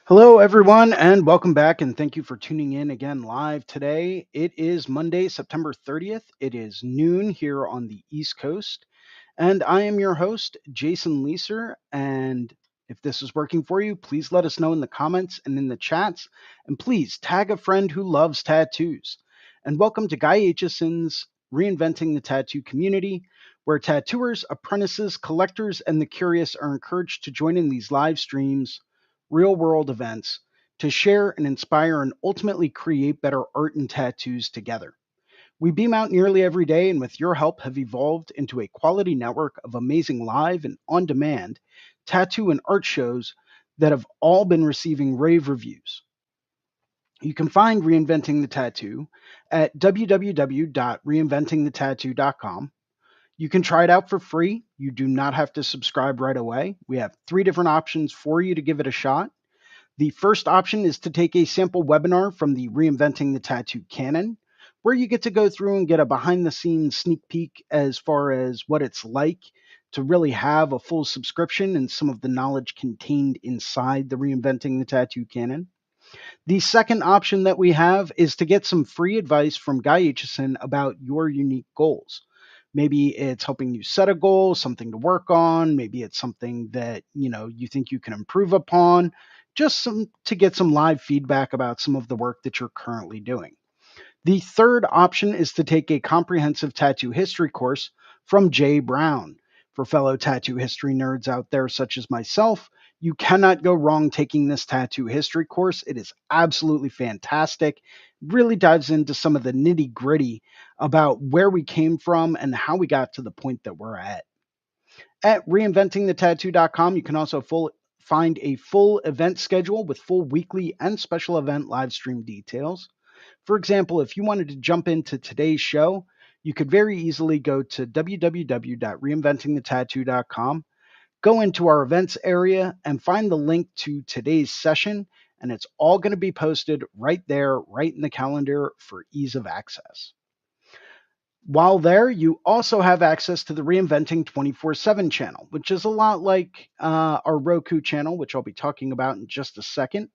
Hello, everyone, and welcome back. And thank you for tuning in again live today. It is Monday, September 30th. It is noon here on the East Coast. And I am your host, Jason Leeser. And if this is working for you, please let us know in the comments and in the chats. And please tag a friend who loves tattoos. And welcome to Guy Aitchison's Reinventing the Tattoo Community, where tattooers, apprentices, collectors, and the curious are encouraged to join in these live streams, real world events, to share and inspire and ultimately create better art and tattoos together. We beam out nearly every day, and with your help, have evolved into a quality network of amazing live and on demand tattoo and art shows that have all been receiving rave reviews. You can find Reinventing the Tattoo at www.reinventingthetattoo.com. You can try it out for free. You do not have to subscribe right away. We have three different options for you to give it a shot. The first option is to take a sample webinar from the Reinventing the Tattoo canon, where you get to go through and get a behind the scenes sneak peek as far as what it's like to really have a full subscription and some of the knowledge contained inside the Reinventing the Tattoo canon. The second option that we have is to get some free advice from Guy Aitchison about your unique goals. Maybe it's helping you set a goal, something to work on. Maybe it's something that you think you can improve upon. Just some to get some live feedback about some of the work that you're currently doing. The third option is to take a comprehensive tattoo history course from Jay Brown. For fellow tattoo history nerds out there, such as myself, you cannot go wrong taking this tattoo history course. It is absolutely fantastic. Really dives into some of the nitty gritty about where we came from and how we got to the point that we're at. At reinventingthetattoo.com, you can also find a full event schedule with full weekly and special event live stream details. For example, if you wanted to jump into today's show, you could very easily go to www.reinventingthetattoo.com, go into our events area, and find the link to today's session. And it's all going to be posted right there, right in the calendar for ease of access. While there, you also have access to the Reinventing 24/7 channel, which is a lot like our Roku channel, which I'll be talking about in just a second.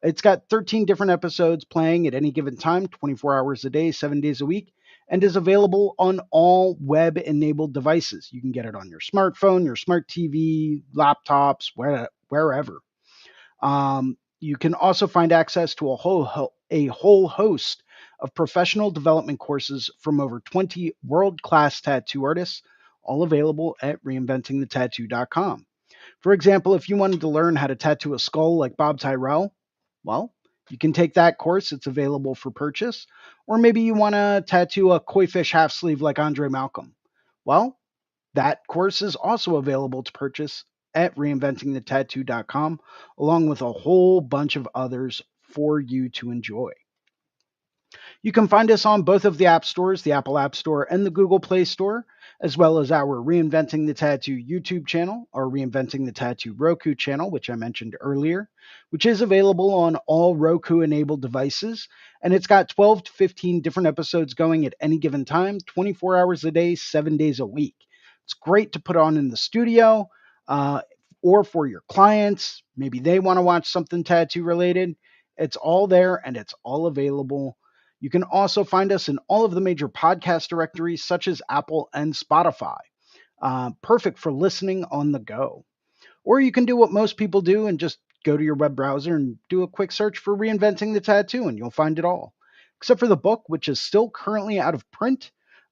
It's got 13 different episodes playing at any given time, 24 hours a day, 7 days a week, and is available on all web enabled devices. You can get it on your smartphone, your smart TV, laptops, wherever. You can also find access to a whole host of professional development courses from over 20 world class tattoo artists, all available at reinventingthetattoo.com. For example, if you wanted to learn how to tattoo a skull like Bob Tyrell, well, you can take that course. It's available for purchase. Or maybe you want to tattoo a koi fish half sleeve like Andre Malcolm. Well, that course is also available to purchase at reinventingthetattoo.com, along with a whole bunch of others for you to enjoy. You can find us on both of the app stores, the Apple App Store and the Google Play Store, as well as our Reinventing the Tattoo YouTube channel, our Reinventing the Tattoo Roku channel, which I mentioned earlier, which is available on all Roku enabled devices. And it's got 12 to 15 different episodes going at any given time, 24 hours a day, 7 days a week. It's great to put on in the studio uh, or for your clients. Maybe they want to watch something tattoo related. It's all there and it's all available. You can also find us in all of the major podcast directories, such as Apple and Spotify. Perfect for listening on the go. Or you can do what most people do and just go to your web browser and do a quick search for Reinventing the Tattoo, and you'll find it all. Except for the book, which is still currently out of print.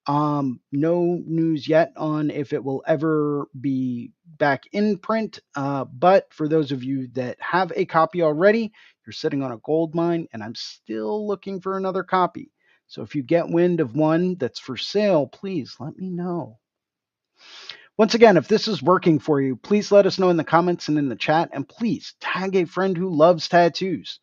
No news yet on if it will ever be back in print. But for those of you that have a copy already, you're sitting on a gold mine, and I'm still looking for another copy. So if you get wind of one that's for sale, please let me know. Once again, if this is working for you, please let us know in the comments and in the chat, and please tag a friend who loves tattoos.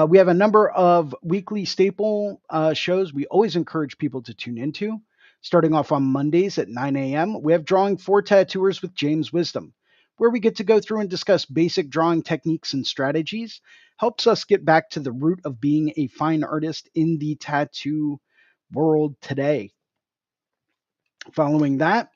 We have a number of weekly staple shows we always encourage people to tune into. Starting off on Mondays at 9 a.m., we have Drawing for Tattooers with James Wisdom, where we get to go through and discuss basic drawing techniques and strategies. Helps us get back to the root of being a fine artist in the tattoo world today. Following that,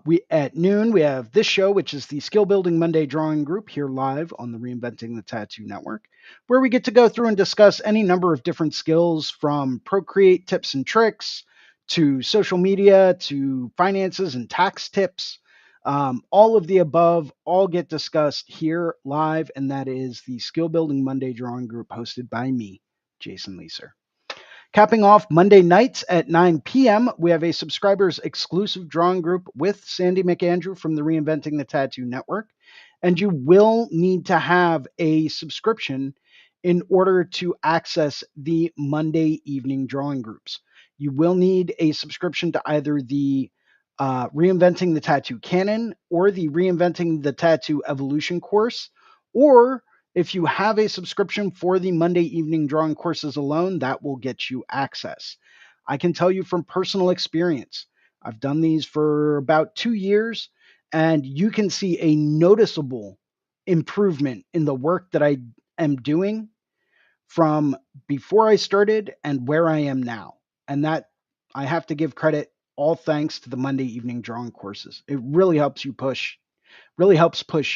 We at noon we have this show, which is the Skill Building Monday Drawing Group here live on the Reinventing the Tattoo Network, where we get to go through and discuss any number of different skills from Procreate tips and tricks to social media to finances and tax tips. All of the above all get discussed here live, and that is the Skill Building Monday Drawing Group hosted by me, Jason Leeser. Capping off Monday nights at 9 p.m., we have a subscribers exclusive drawing group with Sandy McAndrew from the Reinventing the Tattoo Network. And you will need to have a subscription in order to access the Monday evening drawing groups. You will need a subscription to either the Reinventing the Tattoo Canon or the Reinventing the Tattoo Evolution course, or if you have a subscription for the Monday evening drawing courses alone, that will get you access. I can tell you from personal experience, I've done these for about 2 years, and you can see a noticeable improvement in the work that I am doing from before I started and where I am now. And that I have to give credit all thanks to the Monday evening drawing courses. It really helps push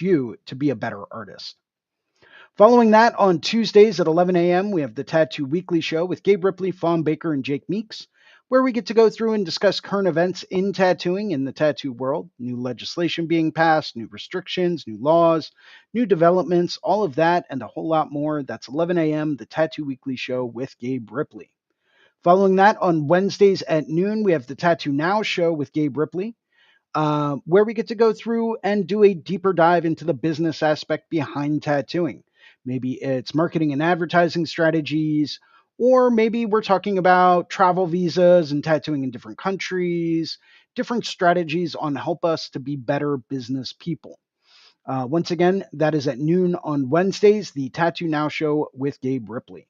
you to be a better artist. Following that, on Tuesdays at 11 a.m., we have the Tattoo Weekly Show with Gabe Ripley, Fawn Baker, and Jake Meeks, where we get to go through and discuss current events in tattooing in the tattoo world, new legislation being passed, new restrictions, new laws, new developments, all of that and a whole lot more. That's 11 a.m., the Tattoo Weekly Show with Gabe Ripley. Following that, on Wednesdays at noon, we have the Tattoo Now Show with Gabe Ripley, where we get to go through and do a deeper dive into the business aspect behind tattooing. Maybe it's marketing and advertising strategies, or maybe we're talking about travel visas and tattooing in different countries, different strategies on help us to be better business people. Once again, that is at noon on Wednesdays, the Tattoo Now Show with Gabe Ripley.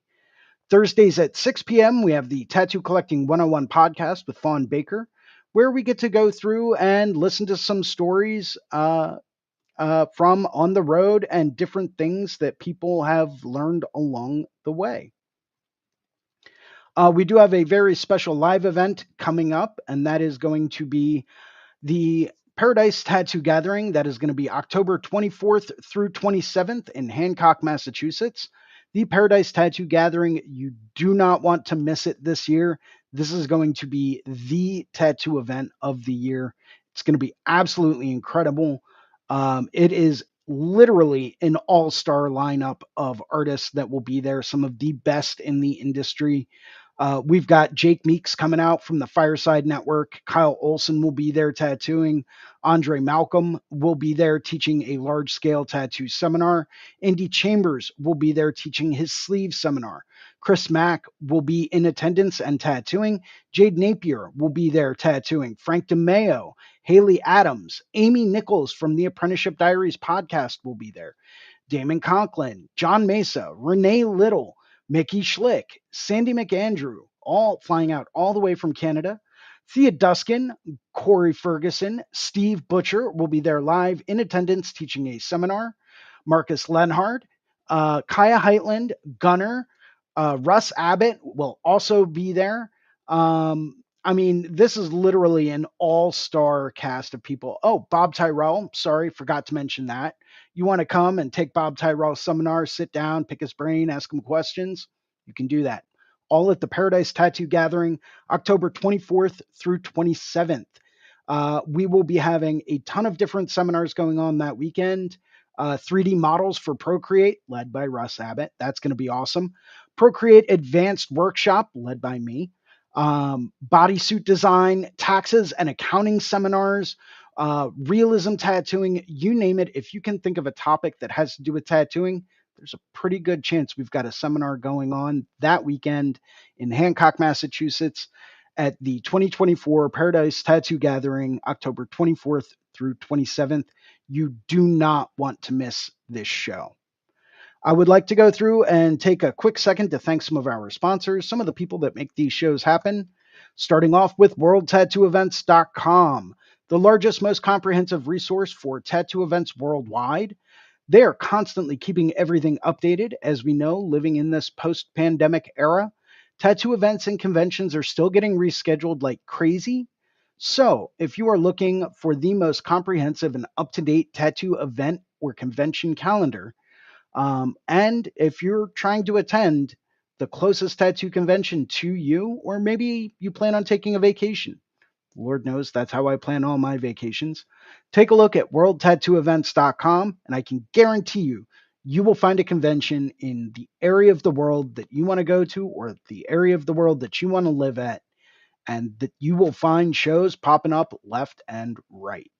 Thursdays at 6 p.m., we have the Tattoo Collecting 101 podcast with Fawn Baker, where we get to go through and listen to some stories from on the road and different things that people have learned along the way. We do have a very special live event coming up, and that is going to be the Paradise Tattoo Gathering. That is going to be October 24th through 27th in Hancock, Massachusetts. The Paradise Tattoo Gathering, you do not want to miss it this year. This is going to be the tattoo event of the year. It's going to be absolutely incredible. It is literally an all-star lineup of artists that will be there, some of the best in the industry. We've got Jake Meeks coming out from the Fireside Network. Kyle Olson will be there tattooing. Andre Malcolm will be there teaching a large-scale tattoo seminar. Andy Chambers will be there teaching his sleeve seminar. Chris Mack will be in attendance and tattooing. Jade Napier will be there tattooing. Frank DeMeo, Haley Adams, Amy Nichols from the Apprenticeship Diaries podcast will be there. Damon Conklin, John Mesa, Renee Little, Mickey Schlick, Sandy McAndrew, all flying out all the way from Canada. Thea Duskin, Corey Ferguson, Steve Butcher will be there live in attendance teaching a seminar. Marcus Lenhard, Kaya Heitland, Gunner, Russ Abbott will also be there. This is literally an all-star cast of people. Oh, Bob Tyrell, sorry, forgot to mention that. You want to come and take Bob Tyrell's seminar, sit down, pick his brain, ask him questions, you can do that. All at the Paradise Tattoo Gathering, October 24th through 27th. We will be having a ton of different seminars going on that weekend. 3D models for Procreate, led by Russ Abbott. That's going to be awesome. Procreate Advanced Workshop, led by me. Bodysuit design, taxes and accounting seminars, realism tattooing, you name it. If you can think of a topic that has to do with tattooing, there's a pretty good chance we've got a seminar going on that weekend in Hancock, Massachusetts at the 2024 Paradise Tattoo Gathering, October 24th through 27th. You do not want to miss this show. I would like to go through and take a quick second to thank some of our sponsors, some of the people that make these shows happen, starting off with WorldTattooEvents.com, the largest, most comprehensive resource for tattoo events worldwide. They are constantly keeping everything updated. As we know, living in this post-pandemic era, tattoo events and conventions are still getting rescheduled like crazy. So, if you are looking for the most comprehensive and up to date tattoo event or convention calendar, and if you're trying to attend the closest tattoo convention to you, or maybe you plan on taking a vacation, Lord knows that's how I plan all my vacations. Take a look at worldtattooevents.com, and I can guarantee you, you will find a convention in the area of the world that you want to go to or the area of the world that you want to live at, and that you will find shows popping up left and right.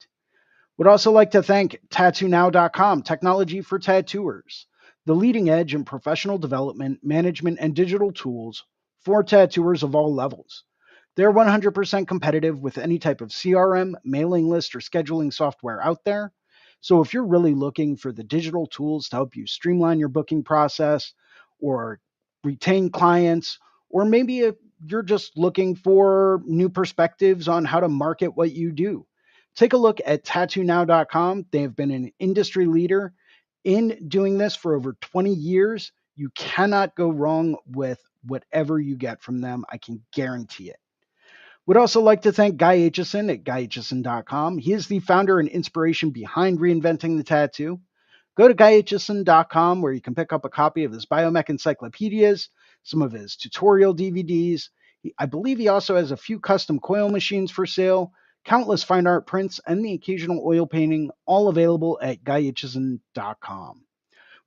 Would also like to thank tattoonow.com, technology for tattooers, the leading edge in professional development, management, and digital tools for tattooers of all levels. They're 100% competitive with any type of CRM, mailing list, or scheduling software out there. So if you're really looking for the digital tools to help you streamline your booking process or retain clients, or maybe if you're just looking for new perspectives on how to market what you do, take a look at tattoonow.com. They have been an industry leader in doing this for over 20 years. You cannot go wrong with whatever you get from them. I can guarantee it. Would also like to thank Guy Aitchison at guyaitchison.com. He is the founder and inspiration behind Reinventing the Tattoo. Go to guyaitchison.com where you can pick up a copy of his biomech encyclopedias, some of his tutorial DVDs. I believe he also has a few custom coil machines for sale, countless fine art prints, and the occasional oil painting, all available at guyaitchison.com.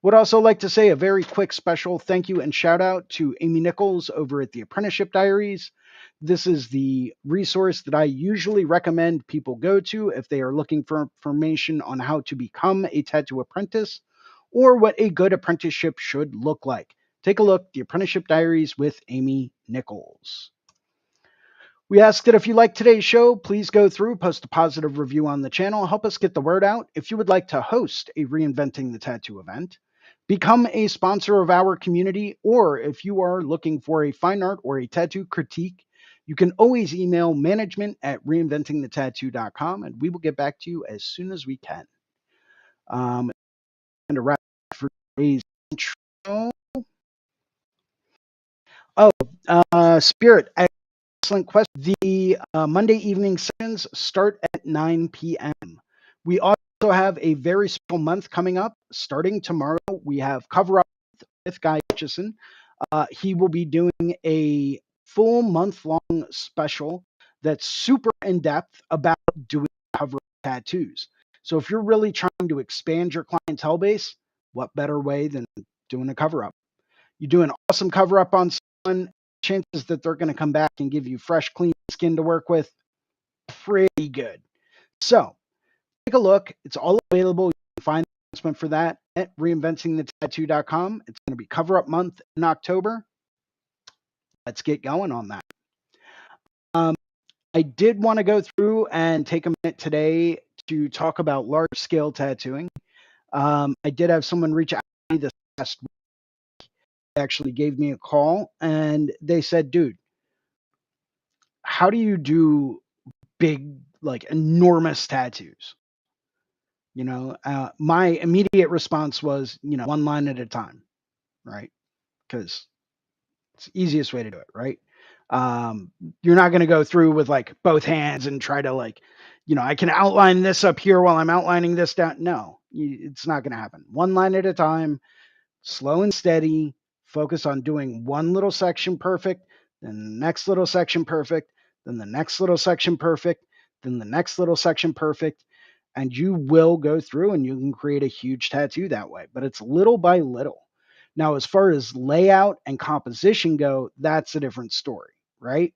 Would also like to say a very quick special thank you and shout out to Amy Nichols over at the Apprenticeship Diaries. This is the resource that I usually recommend people go to if they are looking for information on how to become a tattoo apprentice or what a good apprenticeship should look like. Take a look, the Apprenticeship Diaries with Amy Nichols. We ask that if you like today's show, please go through, post a positive review on the channel, help us get the word out. If you would like to host a Reinventing the Tattoo event, become a sponsor of our community, or if you are looking for a fine art or a tattoo critique, you can always email management@reinventingthetattoo.com and we will get back to you as soon as we can. And a wrap for today's intro. Spirit, excellent question. The Monday evening sessions start at 9 p.m. We also have a very special month coming up. Starting tomorrow, we have Cover Up with Guy Aitchison. He will be doing a full month-long special that's super in-depth about doing cover-up tattoos. So if you're really trying to expand your clientele base, what better way than doing a cover-up? You do an awesome cover-up on someone, chances that they're going to come back and give you fresh, clean skin to work with, pretty good. So take a look. It's all available. You can find the announcement for that at reinventingthetattoo.com. It's going to be cover up month in October. Let's get going on that. I did want to go through and take a minute today to talk about large scale tattooing. I did have someone reach out to me this past week. They actually gave me a call and they said, dude, how do you do big, like enormous tattoos? My immediate response was, one line at a time, right? Because it's the easiest way to do it, right? You're not going to go through with like both hands and try to like, I can outline this up here while I'm outlining this down. No, it's not going to happen. One line at a time, slow and steady, focus on doing one little section perfect, then the next little section perfect, then the next little section perfect, then the next little section perfect. And you will go through and you can create a huge tattoo that way, but it's little by little. Now, as far as layout and composition go, that's a different story, right?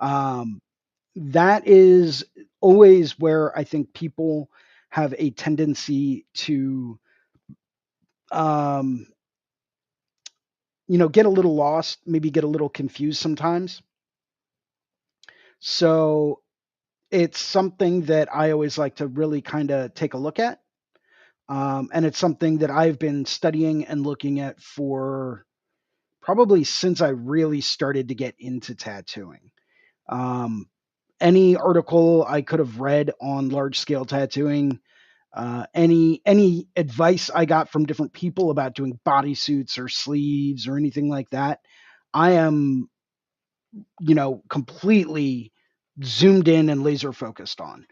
That is always where I think people have a tendency to, get a little lost, maybe get a little confused sometimes. So it's something that I always like to really kind of take a look at. And it's something that I've been studying and looking at for probably since I really started to get into tattooing. Any article I could have read on large scale tattooing, any advice I got from different people about doing bodysuits or sleeves or anything like that, I am, completely zoomed in and laser focused on.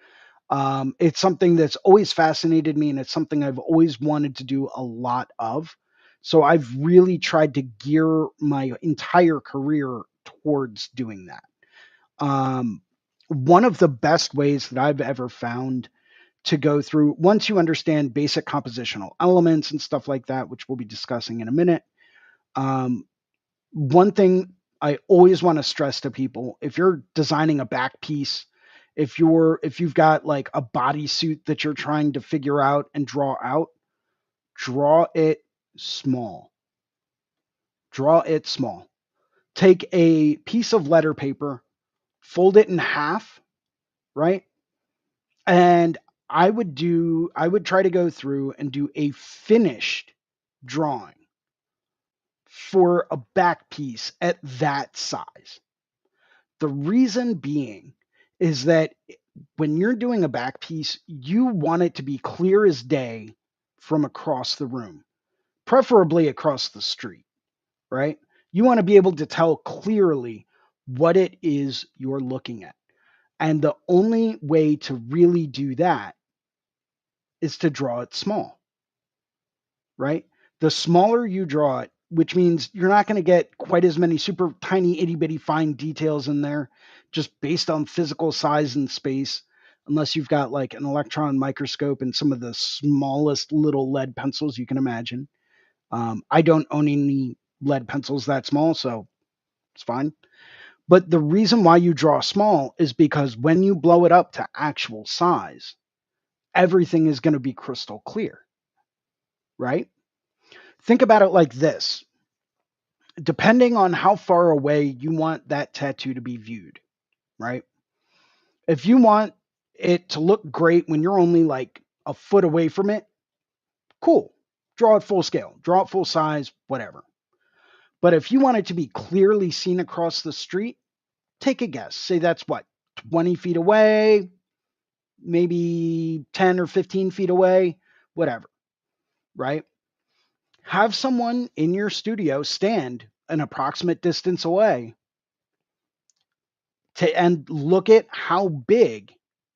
It's something that's always fascinated me, and it's something I've always wanted to do a lot of. So I've really tried to gear my entire career towards doing that. Um, One of the best ways that I've ever found to go through, once you understand basic compositional elements and stuff like that, which we'll be discussing in a minute, um, one thing I always want to stress to people: if you're designing a back piece, if you've got like a bodysuit that you're trying to figure out and draw out, draw it small. Draw it small. Take a piece of letter paper, fold it in half, right? And I would try to go through and do a finished drawing for a back piece at that size. The reason being is that when you're doing a back piece, you want it to be clear as day from across the room, preferably across the street, right? You want to be able to tell clearly what it is you're looking at. And the only way to really do that is to draw it small, right? The smaller you draw it, which means you're not going to get quite as many super tiny, itty bitty fine details in there just based on physical size and space, unless you've got like an electron microscope and some of the smallest little lead pencils you can imagine. I don't own any lead pencils that small, so it's fine. But the reason why you draw small is because when you blow it up to actual size, everything is going to be crystal clear, right? Think about it like this: depending on how far away you want that tattoo to be viewed, right? If you want it to look great when you're only like a foot away from it, cool. Draw it full scale, draw it full size, whatever. But if you want it to be clearly seen across the street, take a guess. Say that's what, 20 feet away, maybe 10 or 15 feet away, whatever, right? Have someone in your studio stand an approximate distance away and look at how big,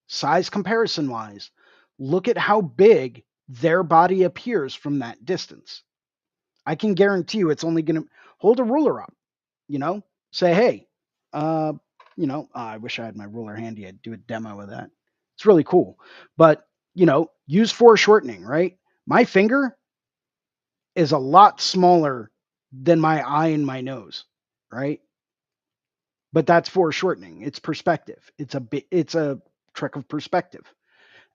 size comparison wise, look at how big their body appears from that distance. I can guarantee you it's only going to hold a ruler up, you know, say, hey, uh, I wish I had my ruler handy. I'd do a demo of that. It's really cool. But, use foreshortening, right? My finger is a lot smaller than my eye and my nose, right? But that's foreshortening. It's perspective. It's a trick of perspective.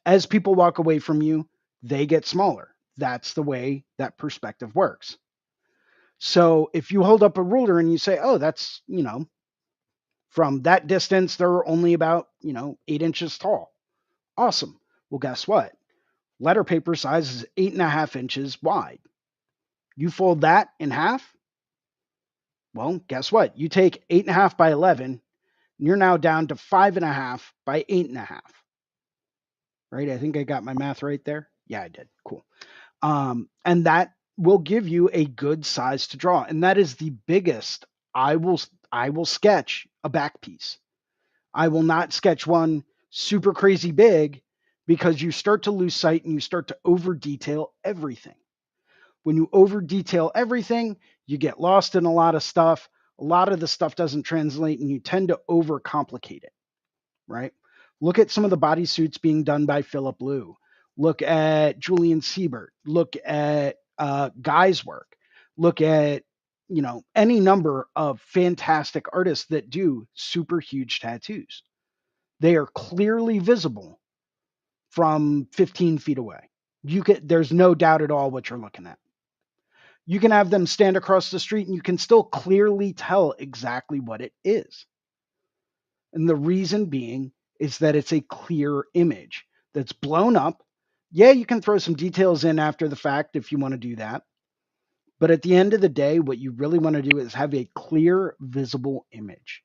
As people walk away from you, they get smaller. That's the way that perspective works. So if you hold up a ruler and you say, "Oh, that's, from that distance they're only about, 8 inches tall." Awesome. Well, guess what? Letter paper size is 8.5 inches wide. You fold that in half. Well, guess what? You take 8.5 by 11, and you're now down to 5.5 by 8.5. Right? I think I got my math right there. Yeah, I did. Cool. And that will give you a good size to draw. And that is the biggest I will sketch a back piece. I will not sketch one super crazy big because you start to lose sight and you start to over detail everything. When you over detail everything, you get lost in a lot of stuff. A lot of the stuff doesn't translate and you tend to overcomplicate it, right? Look at some of the bodysuits being done by Philip Liu. Look at Julian Siebert. Look at Guy's work. Look at, any number of fantastic artists that do super huge tattoos. They are clearly visible from 15 feet away. There's no doubt at all what you're looking at. You can have them stand across the street and you can still clearly tell exactly what it is. And the reason being is that it's a clear image that's blown up. Yeah, you can throw some details in after the fact if you want to do that. But at the end of the day, what you really want to do is have a clear, visible image,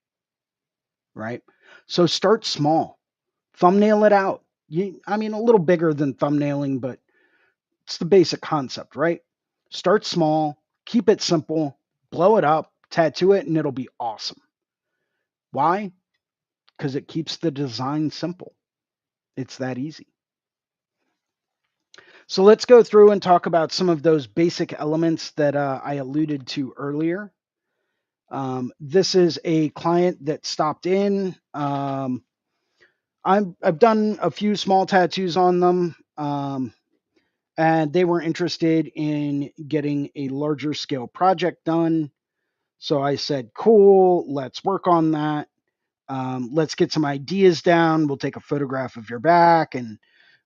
right? So start small, thumbnail it out. A little bigger than thumbnailing, but it's the basic concept, right? Start small, keep it simple, blow it up, tattoo it, and it'll be awesome. Why? because it keeps the design simple. It's that easy. So let's go through and talk about some of those basic elements that I alluded to earlier. This is a client that stopped in. I've done a few small tattoos on them, and they were interested in getting a larger scale project done. So I said, cool, let's work on that. Let's get some ideas down. We'll take a photograph of your back, and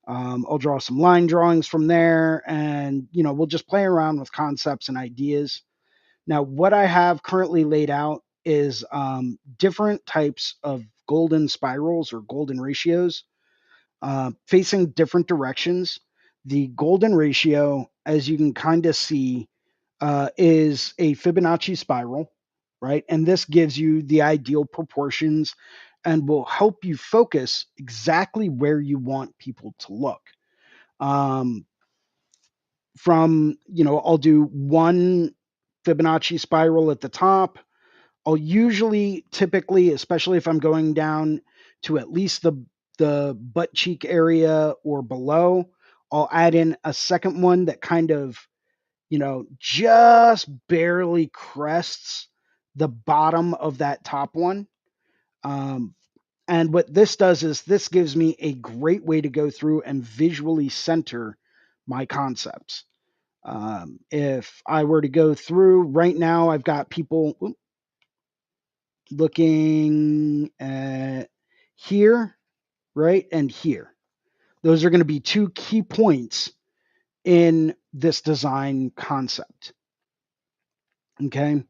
I'll draw some line drawings from there. And, we'll just play around with concepts and ideas. Now, what I have currently laid out is different types of golden spirals or golden ratios facing different directions. The golden ratio, as you can kind of see, is a Fibonacci spiral, right? And this gives you the ideal proportions and will help you focus exactly where you want people to look. Um, I'll do one Fibonacci spiral at the top. I'll usually, typically, especially if I'm going down to at least the butt cheek area or below, I'll add in a second one that kind of, just barely crests the bottom of that top one. Um, and what this does is this gives me a great way to go through and visually center my concepts. If I were to go through right now, I've got people looking at here, right, and here. Those are going to be two key points in this design concept. Okay.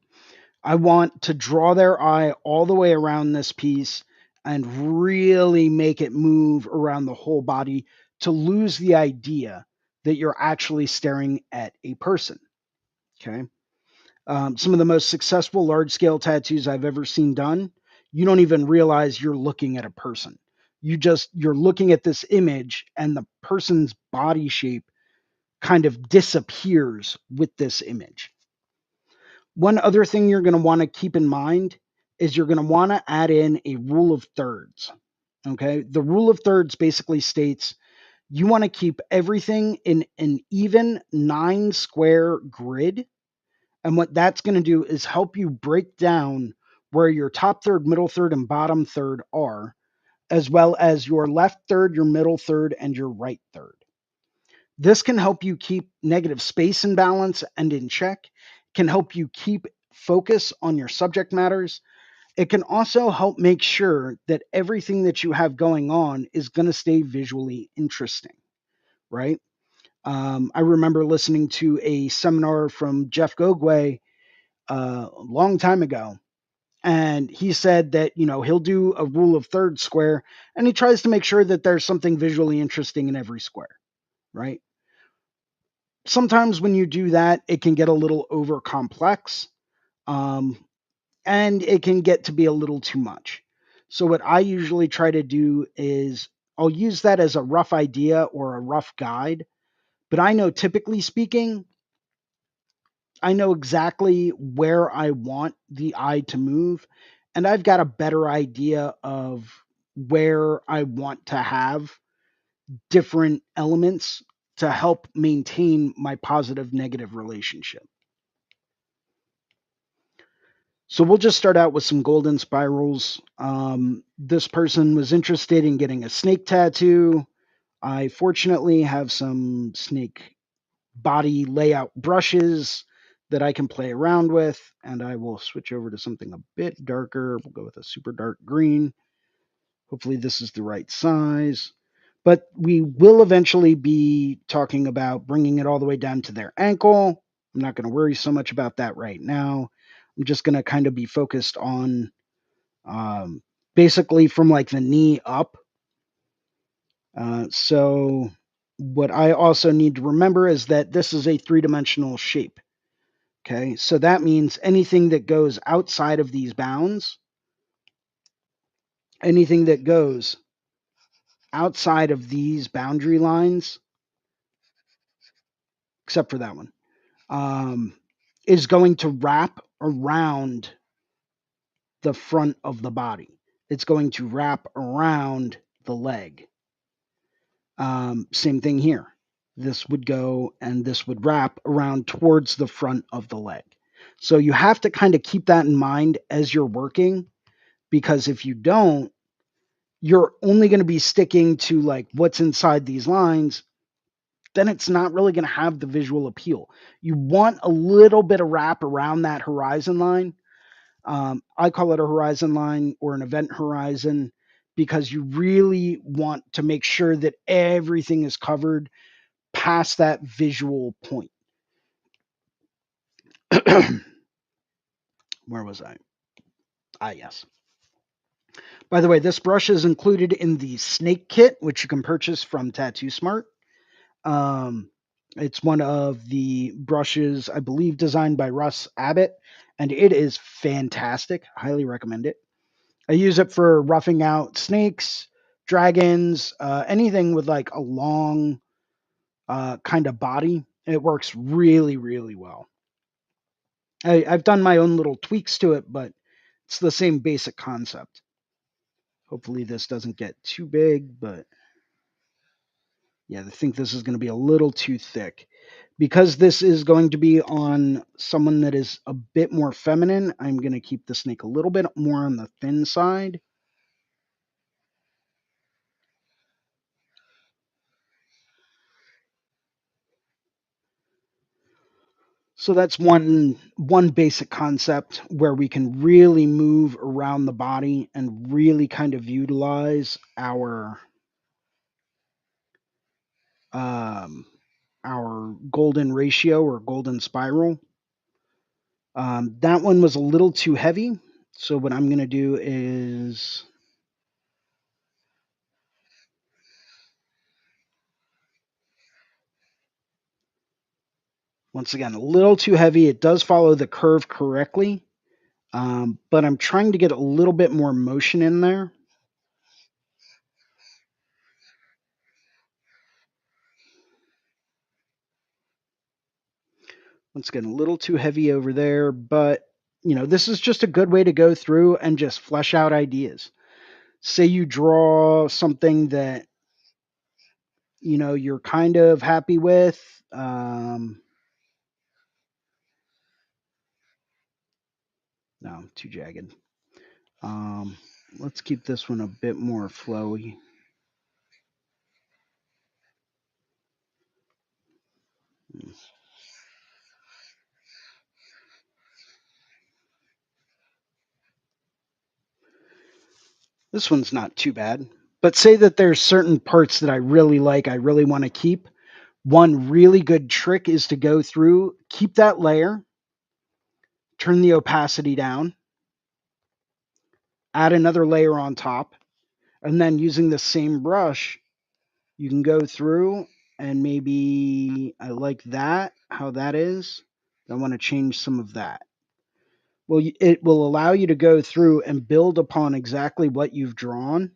I want to draw their eye all the way around this piece and really make it move around the whole body to lose the idea that you're actually staring at a person. Okay. Some of the most successful large scale tattoos I've ever seen done, you don't even realize you're looking at a person. You're looking at this image and the person's body shape kind of disappears with this image. One other thing you're going to want to keep in mind is you're going to want to add in a rule of thirds. Okay. The rule of thirds basically states you want to keep everything in an even 9 square grid. And what that's going to do is help you break down where your top third, middle third, and bottom third are, as well as your left third, your middle third, and your right third. This can help you keep negative space in balance and in check, can help you keep focus on your subject matters. It can also help make sure that everything that you have going on is going to stay visually interesting, right? I remember listening to a seminar from Jeff Gogwe a long time ago. And he said that, he'll do a rule of third square and he tries to make sure that there's something visually interesting in every square, right? Sometimes when you do that, it can get a little over complex um, and it can get to be a little too much. So, what I usually try to do is I'll use that as a rough idea or a rough guide. But I know typically speaking, I know exactly where I want the eye to move, and I've got a better idea of where I want to have different elements to help maintain my positive negative relationship. So we'll just start out with some golden spirals. This person was interested in getting a snake tattoo. I fortunately have some snake body layout brushes that I can play around with, and I will switch over to something a bit darker. We'll go with a super dark green. Hopefully this is the right size. But we will eventually be talking about bringing it all the way down to their ankle. I'm not going to worry so much about that right now. I'm just going to kind of be focused on um, basically from like the knee up. So what I also need to remember is that this is a three-dimensional shape. Okay, so that means anything that goes outside of these bounds, anything that goes outside of these boundary lines, except for that one, um, is going to wrap around the front of the body. it's going to wrap around the leg. Same thing here. This would go and this would wrap around towards the front of the leg. So you have to kind of keep that in mind as you're working, because if you don't, you're only going to be sticking to like what's inside these lines. Then it's not really going to have the visual appeal. You want a little bit of wrap around that horizon line. I call it a horizon line or an event horizon, because you really want to make sure that everything is covered past that visual point. Where was I? Yes. By the way, this brush is included in the snake kit, which you can purchase from Tattoo Smart. Um, it's one of the brushes, I believe, designed by Russ Abbott, and it is fantastic. Highly recommend it. I use it for roughing out snakes, dragons, anything with like a long kind of body. It works really, really well. I've done my own little tweaks to it, but it's the same basic concept. Hopefully this doesn't get too big, but yeah, I think this is going to be a little too thick. Because this is going to be on someone that is a bit more feminine, I'm going to keep the snake a little bit more on the thin side. So that's one basic concept where we can really move around the body and really kind of utilize um, our golden ratio or golden spiral. That one was a little too heavy. So what I'm going to do is, once again, a little too heavy. It does follow the curve correctly, but I'm trying to get a little bit more motion in there. Once again, a little too heavy over there, but this is just a good way to go through and just flesh out ideas. Say you draw something that you're kind of happy with. No, too jagged. Um, let's keep this one a bit more flowy. This one's not too bad. But say that there's certain parts that I really like, I really want to keep. One really good trick is to go through, keep that layer, turn the opacity down, add another layer on top, and then using the same brush, you can go through and maybe I like that, how that is. I want to change some of that. Well, it will allow you to go through and build upon exactly what you've drawn.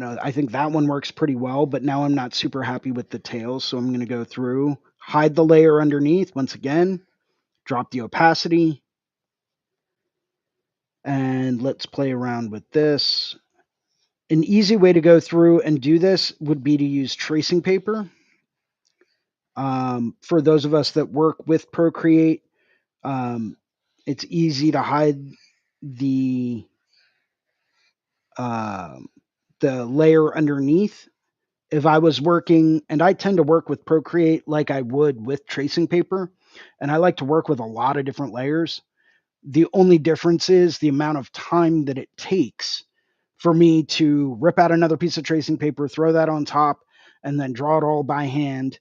I think that one works pretty well, but now I'm not super happy with the tails, so I'm going to go through, hide the layer underneath once again, drop the opacity, and let's play around with this. An easy way to go through and do this would be to use tracing paper. For those of us that work with Procreate, um, it's easy to hide the uh, the layer underneath. If I was working, and I tend to work with Procreate like I would with tracing paper, and I like to work with a lot of different layers. The only difference is the amount of time that it takes for me to rip out another piece of tracing paper, throw that on top, and then draw it all by hand.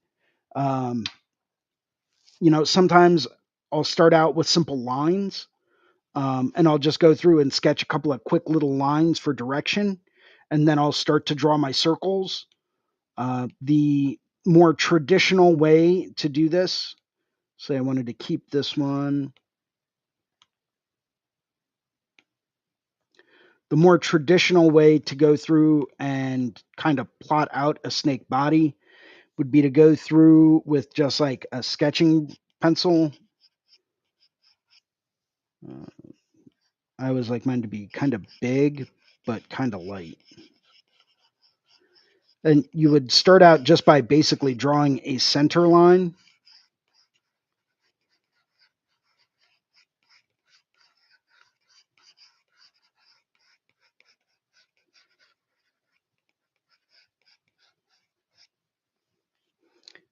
Um, Sometimes I'll start out with simple lines, and I'll just go through and sketch a couple of quick little lines for direction, and then I'll start to draw my circles. The more traditional way to do this, say I wanted to keep this one. The more traditional way to go through and kind of plot out a snake body would be to go through with just like a sketching pencil Uh, I always like mine to be kind of big, but kind of light. And you would start out just by basically drawing a center line.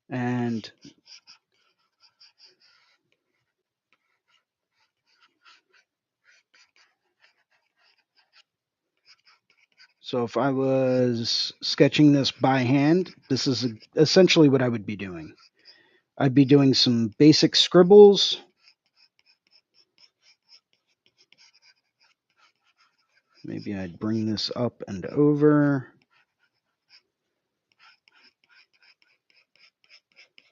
And so if I was sketching this by hand, this is essentially what I would be doing. I'd be doing some basic scribbles. Maybe I'd bring this up and over.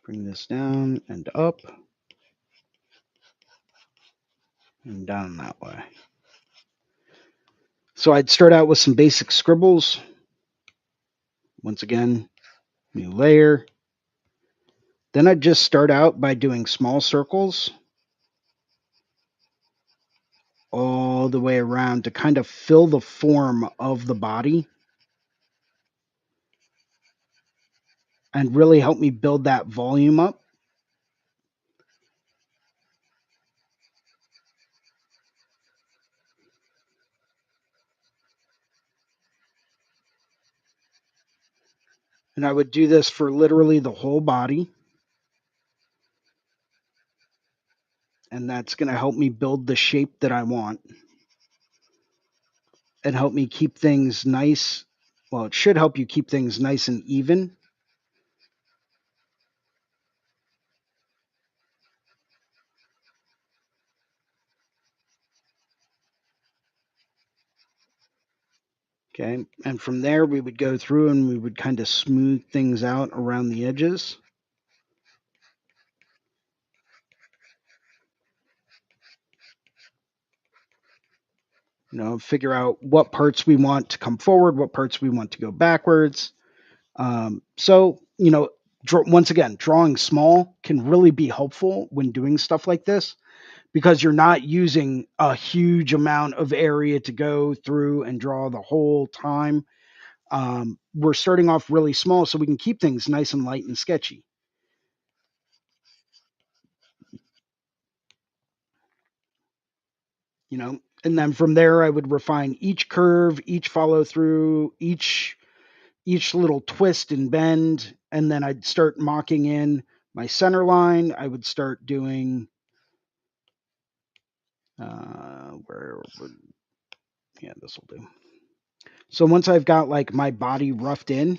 Bring this down and up. And down that way. So I'd start out with some basic scribbles. Once again, new layer. Then I'd just start out by doing small circles all the way around to kind of fill the form of the body and really help me build that volume up. And I would do this for literally the whole body. And that's going to help me build the shape that I want and help me keep things nice. Well, it should help you keep things nice and even. Okay, and from there we would go through and we would kind of smooth things out around the edges. Figure out what parts we want to come forward, what parts we want to go backwards. Once again, drawing small can really be helpful when doing stuff like this because you're not using a huge amount of area to go through and draw the whole time. We're starting off really small so we can keep things nice and light and sketchy. And then from there I would refine each curve, each follow through, each little twist and bend, and then I'd start mocking in my center line. I would start doing where would yeah, this will do. So once I've got like my body roughed in,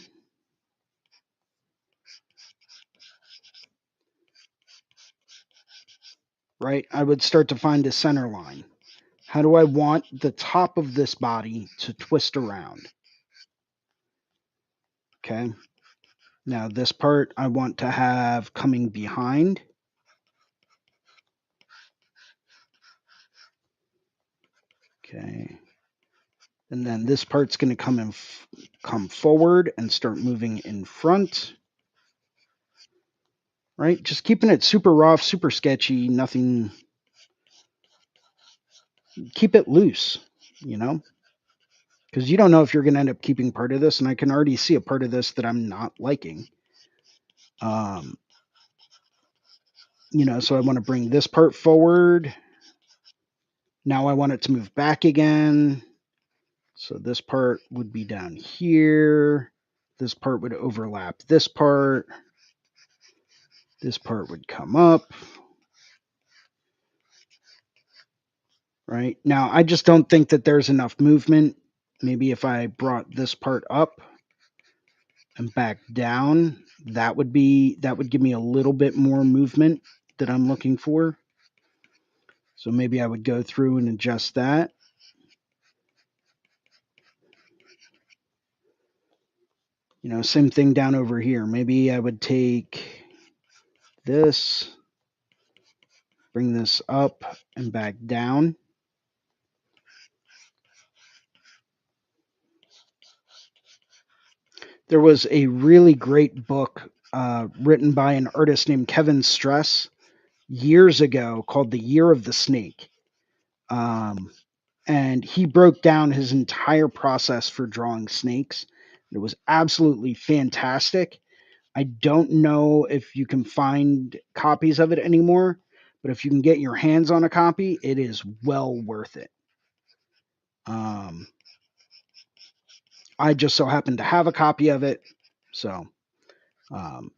right, I would start to find a center line. How do I want the top of this body to twist around? Okay. Now this part I want to have coming behind. Okay. And then this part's going to come forward and start moving in front. Right? Just keeping it super rough, super sketchy, nothing. Keep it loose, because you don't know if you're going to end up keeping part of this. And I can already see a part of this that I'm not liking. So I want to bring this part forward. Now I want it to move back again. So this part would be down here. This part would overlap this part. This part would come up. Right? Now, I just don't think that there's enough movement. Maybe if I brought this part up and back down, that would give me a little bit more movement that I'm looking for. So maybe I would go through and adjust that. Same thing down over here. Maybe I would take this, bring this up and back down. There was a really great book written by an artist named Kevin Stress years ago called The Year of the Snake. Um, and he broke down his entire process for drawing snakes. It was absolutely fantastic. I don't know if you can find copies of it anymore, but if you can get your hands on a copy, it is well worth it. Um, I just so happen to have a copy of it, so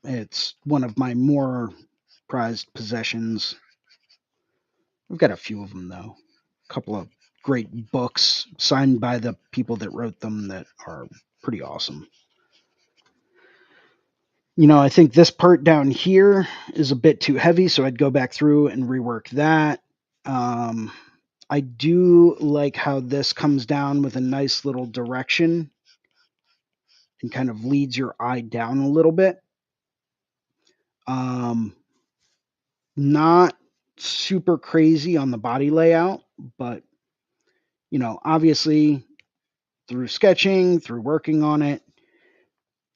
it's one of my more prized possessions. I've got a few of them though. A couple of great books signed by the people that wrote them that are pretty awesome. I think this part down here is a bit too heavy, so I'd go back through and rework that. Um, I do like how this comes down with a nice little direction and kind of leads your eye down a little bit. Um, Not super crazy on the body layout, but obviously through sketching, through working on it,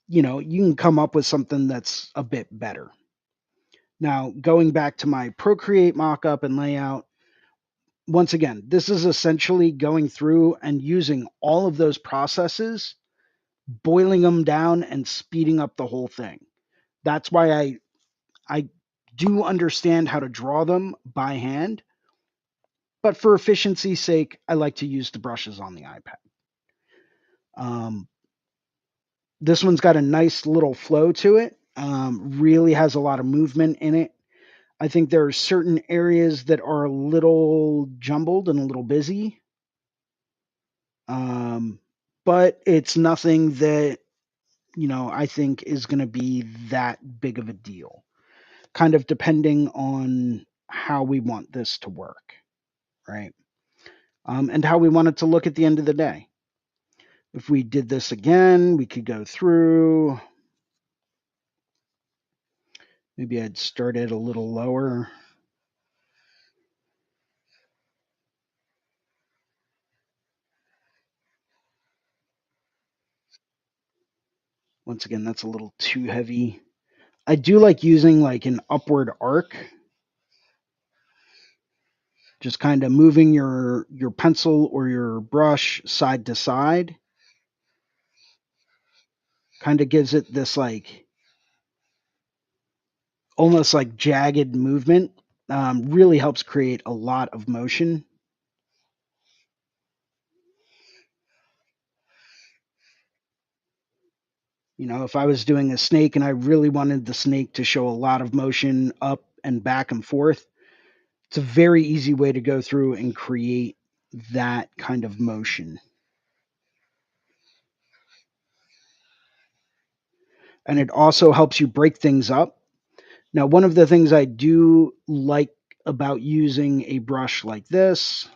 you can come up with something that's a bit better. Now, going back to my Procreate mockup and layout, once again, this is essentially going through and using all of those processes, boiling them down and speeding up the whole thing. That's why I do understand how to draw them by hand, but for efficiency's sake, I like to use the brushes on the iPad. Um, this one's got a nice little flow to it. Really has a lot of movement in it. I think there are certain areas that are a little jumbled and a little busy. Um, but it's nothing that, I think is going to be that big of a deal, kind of depending on how we want this to work, right? And how we want it to look at the end of the day. If we did this again, we could go through. Maybe I'd start it a little lower. Once again, that's a little too heavy. I do like using like an upward arc, just kind of moving your pencil or your brush side to side. Kind of gives it this like almost like jagged movement. Really helps create a lot of motion. If I was doing a snake and I really wanted the snake to show a lot of motion up and back and forth, it's a very easy way to go through and create that kind of motion. And it also helps you break things up. Now, one of the things I do like about using a brush like this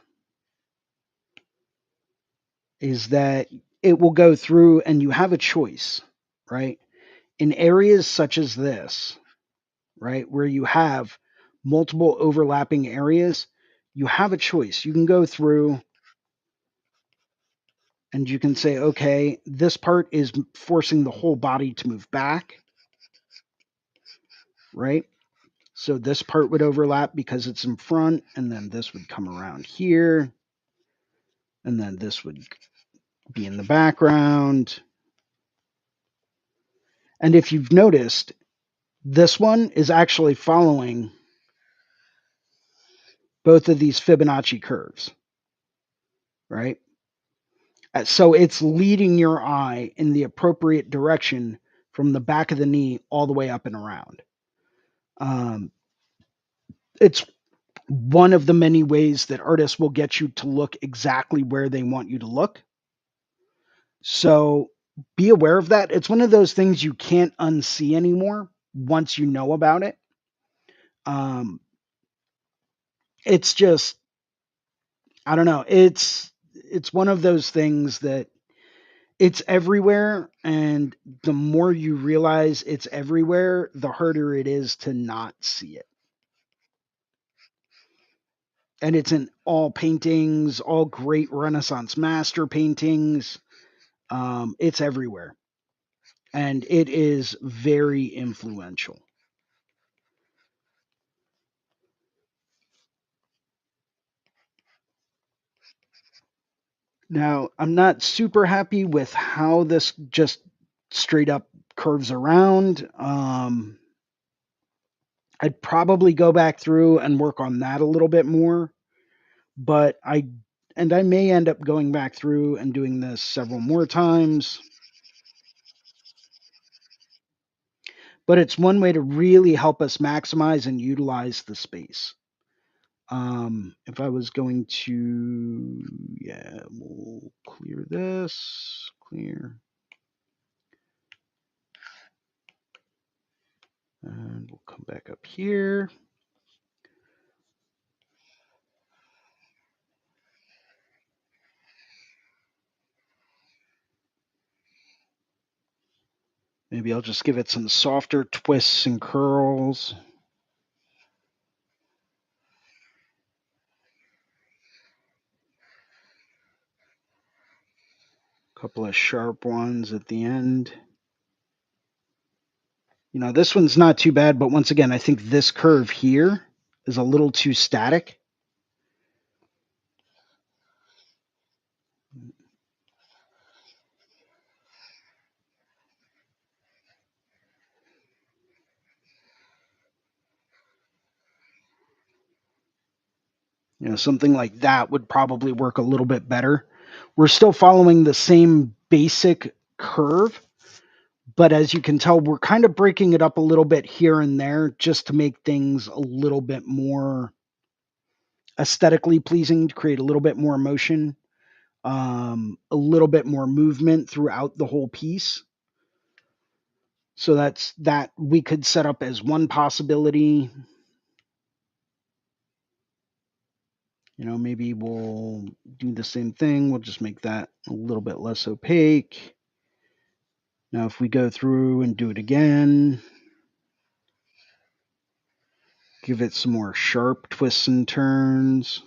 is that it will go through and you have a choice, right? In areas such as this, right, where you have multiple overlapping areas, you have a choice. You can go through and you can say, okay, this part is forcing the whole body to move back, right? So this part would overlap because it's in front, and then this would come around here, and then this would be in the background. And if you've noticed, this one is actually following both of these Fibonacci curves, right? So it's leading your eye in the appropriate direction from the back of the knee all the way up and around. Um, it's one of the many ways that artists will get you to look exactly where they want you to look. So be aware of that. It's one of those things you can't unsee anymore once you know about it. Um, it's just, I don't know. It's one of those things that it's everywhere, and the more you realize it's everywhere, the harder it is to not see it. And it's in all paintings, all great Renaissance master paintings. It's everywhere, and it is very influential. Now, I'm not super happy with how this just straight up curves around. I'd probably go back through and work on that a little bit more, but I may end up going back through and doing this several more times. But it's one way to really help us maximize and utilize the space. If I was going to, yeah, we'll clear this, clear, and we'll come back up here. Maybe I'll just give it some softer twists and curls. A couple of sharp ones at the end. This one's not too bad, but once again, I think this curve here is a little too static. Something like that would probably work a little bit better. We're still following the same basic curve, but as you can tell, we're kind of breaking it up a little bit here and there just to make things a little bit more aesthetically pleasing, to create a little bit more motion, a little bit more movement throughout the whole piece. So that's that we could set up as one possibility. Maybe we'll do the same thing. We'll just make that a little bit less opaque. Now, if we go through and do it again, give it some more sharp twists and turns.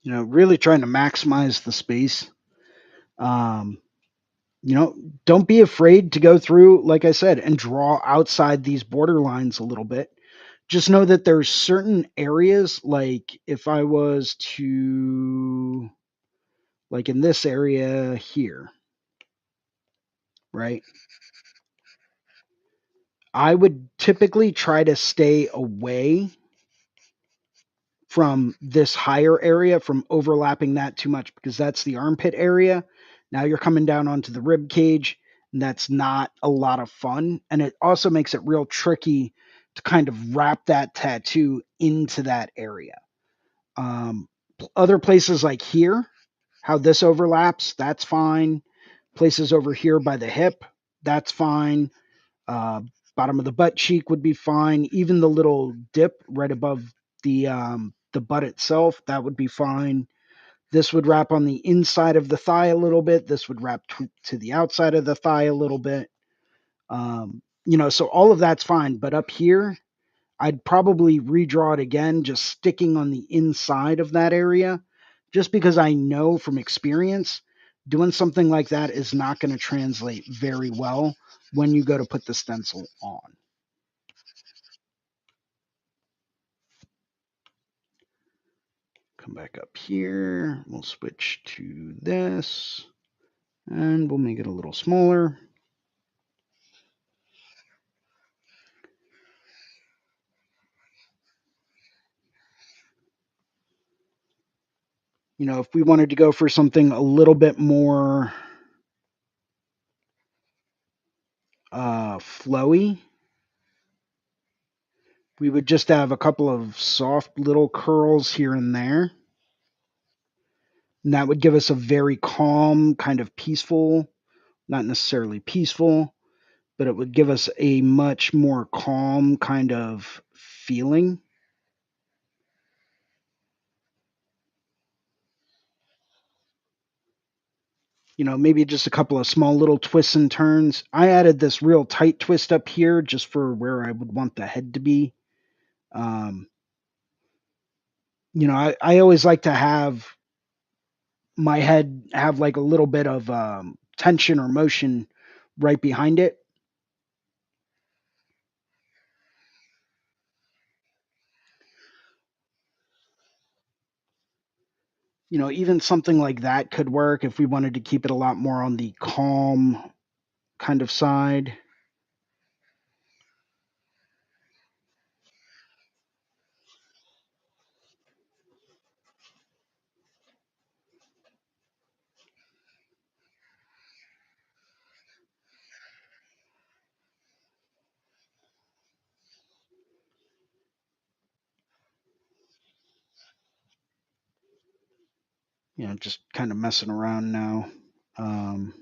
Really trying to maximize the space. Um, don't be afraid to go through, like I said, and draw outside these border lines a little bit. Just know that there's certain areas, like if I was to, like in this area here, right? I would typically try to stay away from this higher area, from overlapping that too much, because that's the armpit area. Now you're coming down onto the rib cage, and that's not a lot of fun. And it also makes it real tricky to kind of wrap that tattoo into that area. Um, Other places like here, how this overlaps, that's fine. Places over here by the hip, that's fine. Uh, Bottom of the butt cheek would be fine. Even the little dip right above the butt itself, that would be fine. This would wrap on the inside of the thigh a little bit. This would wrap to the outside of the thigh a little bit. So all of that's fine. But up here, I'd probably redraw it again, just sticking on the inside of that area, just because I know from experience doing something like that is not going to translate very well when you go to put the stencil on. Come back up here. We'll switch to this and we'll make it a little smaller. If we wanted to go for something a little bit more flowy, we would just have a couple of soft little curls here and there. And that would give us a very calm, kind of peaceful, not necessarily peaceful, but it would give us a much more calm kind of feeling. Maybe just a couple of small little twists and turns. I added this real tight twist up here just for where I would want the head to be. Um, I always like to have my head have like a little bit of tension or motion right behind it. Even something like that could work if we wanted to keep it a lot more on the calm kind of side. Just kind of messing around now. Um,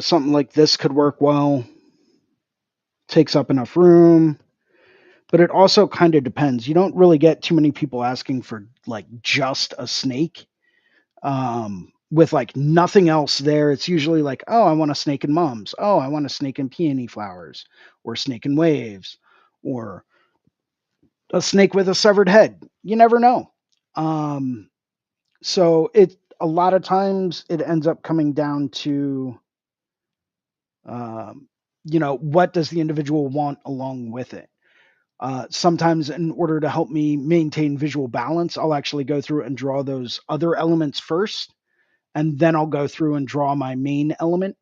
Something like this could work well, takes up enough room, but it also kind of depends. You don't really get too many people asking for like just a snake with like nothing else there. It's usually like, oh, I want a snake in mums. Oh, I want a snake in peony flowers, or snake in waves, or a snake with a severed head. You never know. Um, so it a lot of times it ends up coming down to um, what does the individual want along with it. Sometimes, in order to help me maintain visual balance, I'll actually go through and draw those other elements first, and then I'll go through and draw my main element.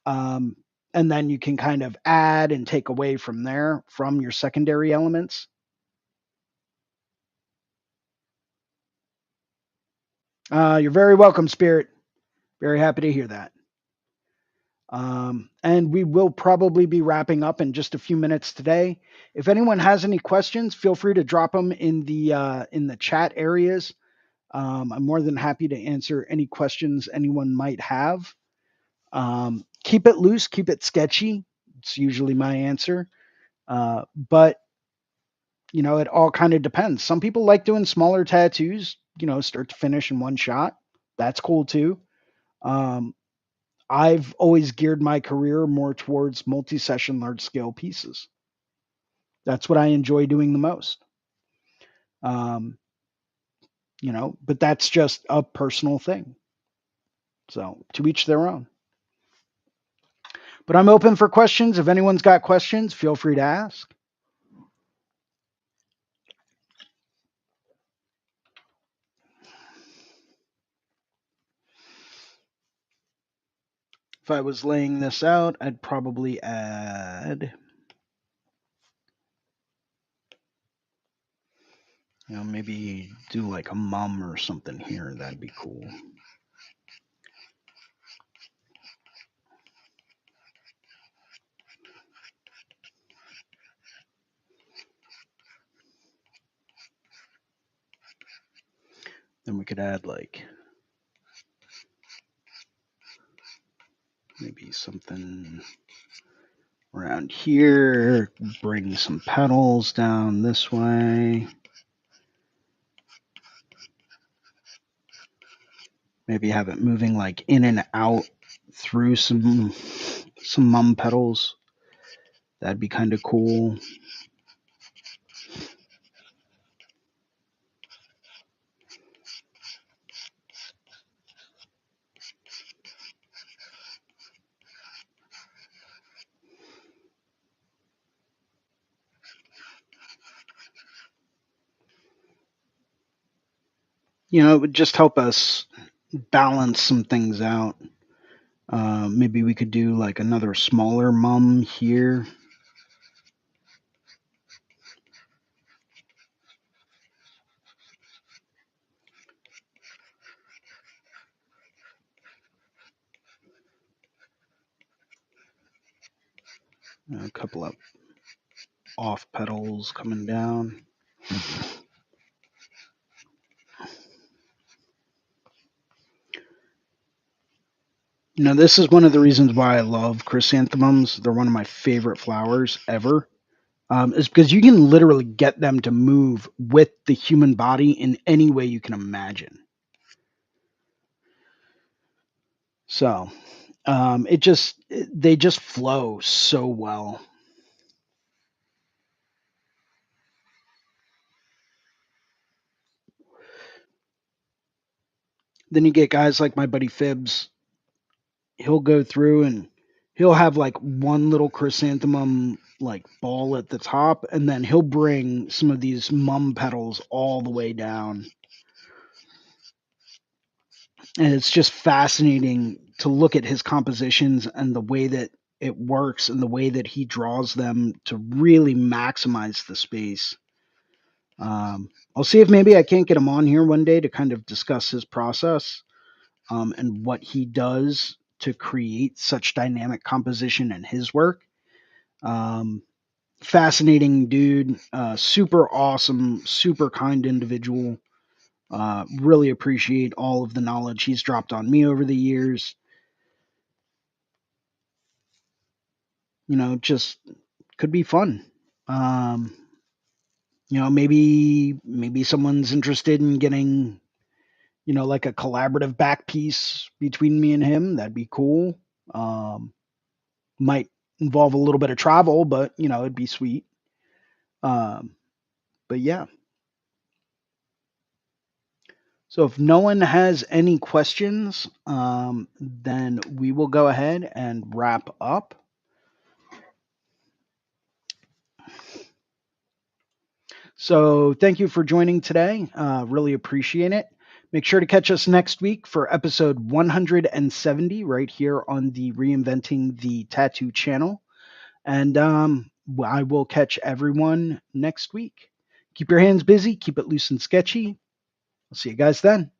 Um, and then you can kind of add and take away from there from your secondary elements. You're very welcome, Spirit. Very happy to hear that. And we will probably be wrapping up in just a few minutes today. If anyone has any questions, feel free to drop them in the chat areas. I'm more than happy to answer any questions anyone might have. Keep it loose, keep it sketchy. It's usually my answer. But it all kind of depends. Some people like doing smaller tattoos, start to finish in one shot. That's cool too. Um, I've always geared my career more towards multi-session, large-scale pieces. That's what I enjoy doing the most. Um, but that's just a personal thing. So to each their own. But I'm open for questions. If anyone's got questions, feel free to ask. If I was laying this out, I'd probably add, maybe do like a mum or something here. That'd be cool. Then we could add like maybe something around here, bring some petals down this way. Maybe have it moving like in and out through some mum petals. That'd be kind of cool. It would just help us balance some things out. Maybe we could do like another smaller mum here. A couple of off petals coming down. This is one of the reasons why I love chrysanthemums. They're one of my favorite flowers ever. is because you can literally get them to move with the human body in any way you can imagine. So they just flow so well. Then you get guys like my buddy Phibbs. He'll go through and he'll have like one little chrysanthemum like ball at the top, and then he'll bring some of these mum petals all the way down. And it's just fascinating to look at his compositions and the way that it works and the way that he draws them to really maximize the space. I'll see if maybe I can't get him on here one day to kind of discuss his process, and what he does to create such dynamic composition in his work. Um, Fascinating dude, super awesome, super kind individual. Really appreciate all of the knowledge he's dropped on me over the years. Just could be fun. Um, maybe someone's interested in getting, like a collaborative back piece between me and him. That'd be cool. Um, might involve a little bit of travel, but it'd be sweet. Um, but yeah. So if no one has any questions, then we will go ahead and wrap up. So thank you for joining today. Really appreciate it. Make sure to catch us next week for episode 170 right here on the Reinventing the Tattoo channel. And I will catch everyone next week. Keep your hands busy, keep it loose and sketchy. I'll see you guys then.